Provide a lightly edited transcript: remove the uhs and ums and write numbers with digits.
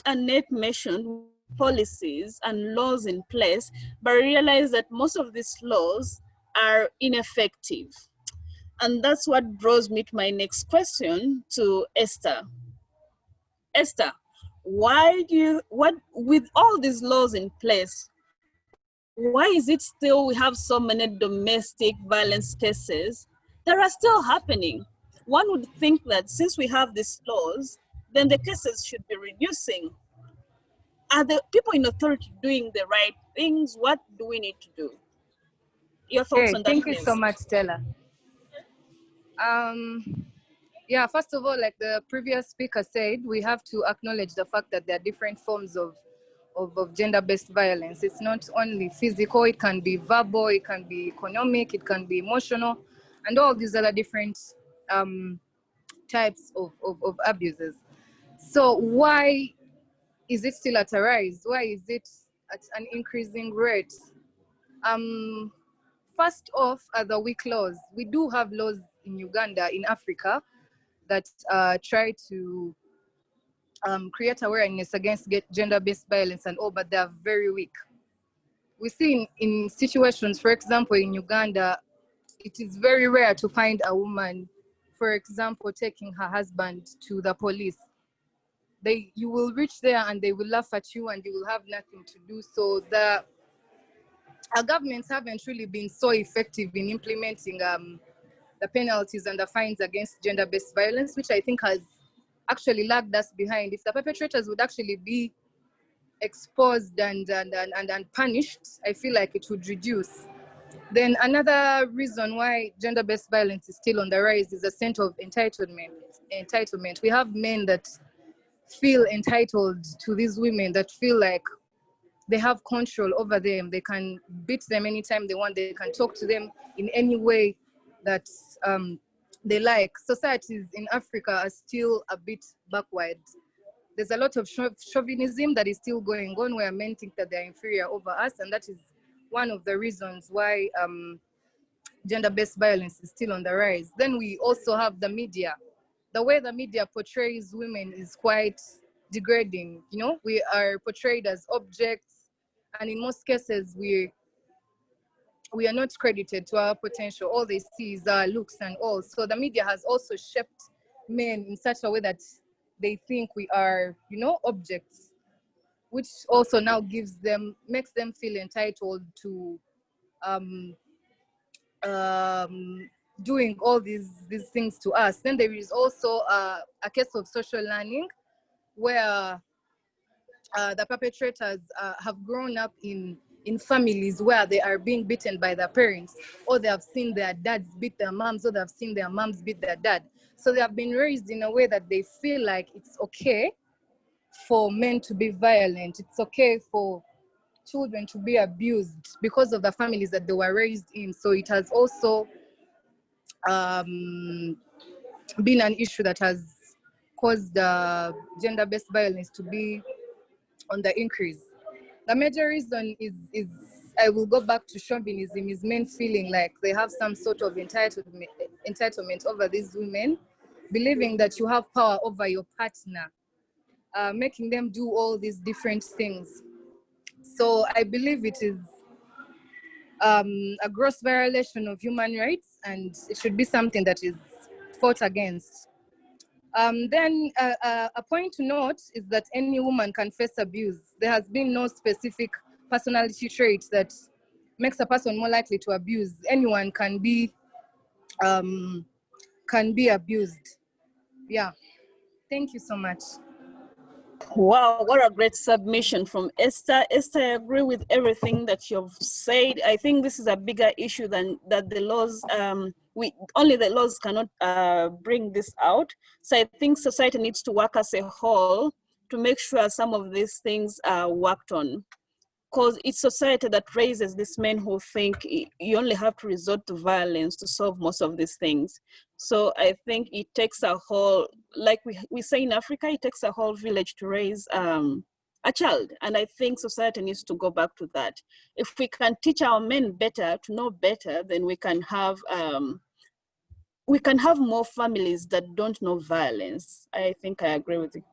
Annette mentioned policies and laws in place, but realize that most of these laws are ineffective. And that's what draws me to my next question to Esther. Esther, with all these laws in place, why is it still we have so many domestic violence cases that are still happening? One would think that since we have these laws, then the cases should be reducing. Are the people in authority doing the right things? What do we need to do? Your thoughts on that, Thank please. you so much, Stella. Yeah, first of all, like the previous speaker said, we have to acknowledge the fact that there are different forms of gender-based violence. It's not only physical, it can be verbal, it can be economic, it can be emotional, and all these other different types of abuses. So why is it still at a rise? Why is it at an increasing rate? First off are the weak laws. We do have laws in Uganda, in Africa, that try to create awareness against gender-based violence and all, but they are very weak. We see in situations, for example, in Uganda, it is very rare to find a woman, for example, taking her husband to the police. You will reach there and they will laugh at you and you will have nothing to do. So our governments haven't really been so effective in implementing the penalties and the fines against gender-based violence, which I think has actually lagged us behind. If the perpetrators would actually be exposed and punished, I feel like it would reduce. Then another reason why gender-based violence is still on the rise is a sense of entitlement. We have men that feel entitled to these women, that feel like they have control over them. They can beat them anytime they want. They can talk to them in any way that they like. Societies in Africa are still a bit backward. There's a lot of chauvinism that is still going on, where men think that they're inferior over us, and that is one of the reasons why gender-based violence is still on the rise. Then we also have the media. The way the media portrays women is quite degrading. You know, we are portrayed as objects, and in most cases we are not credited to our potential. All they see is our looks and all. So the media has also shaped men in such a way that they think we are, you know, objects, which also now makes them feel entitled to doing all these things to us. Then there is also a case of social learning, where the perpetrators have grown up in families where they are being beaten by their parents, or they have seen their dads beat their moms, or they have seen their moms beat their dad. So they have been raised in a way that they feel like it's okay for men to be violent. It's okay for children to be abused because of the families that they were raised in. So it has also been an issue that has caused gender-based violence to be on the increase. The major reason is I will go back to chauvinism, is men feeling like they have some sort of entitlement over these women, believing that you have power over your partner, making them do all these different things. So I believe it is a gross violation of human rights, and it should be something that is fought against. Then a point to note is that any woman can face abuse. There has been no specific personality trait that makes a person more likely to abuse. Anyone can be abused. Yeah. Thank you so much. Wow, what a great submission from Esther. Esther, I agree with everything that you've said. I think this is a bigger issue than that the laws, only the laws cannot bring this out. So I think society needs to work as a whole to make sure some of these things are worked on. Because it's society that raises these men who think you only have to resort to violence to solve most of these things. So I think it takes a whole, like we say in Africa, it takes a whole village to raise a child. And I think society needs to go back to that. If we can teach our men better, to know better, then we can have more families that don't know violence. I think I agree with you.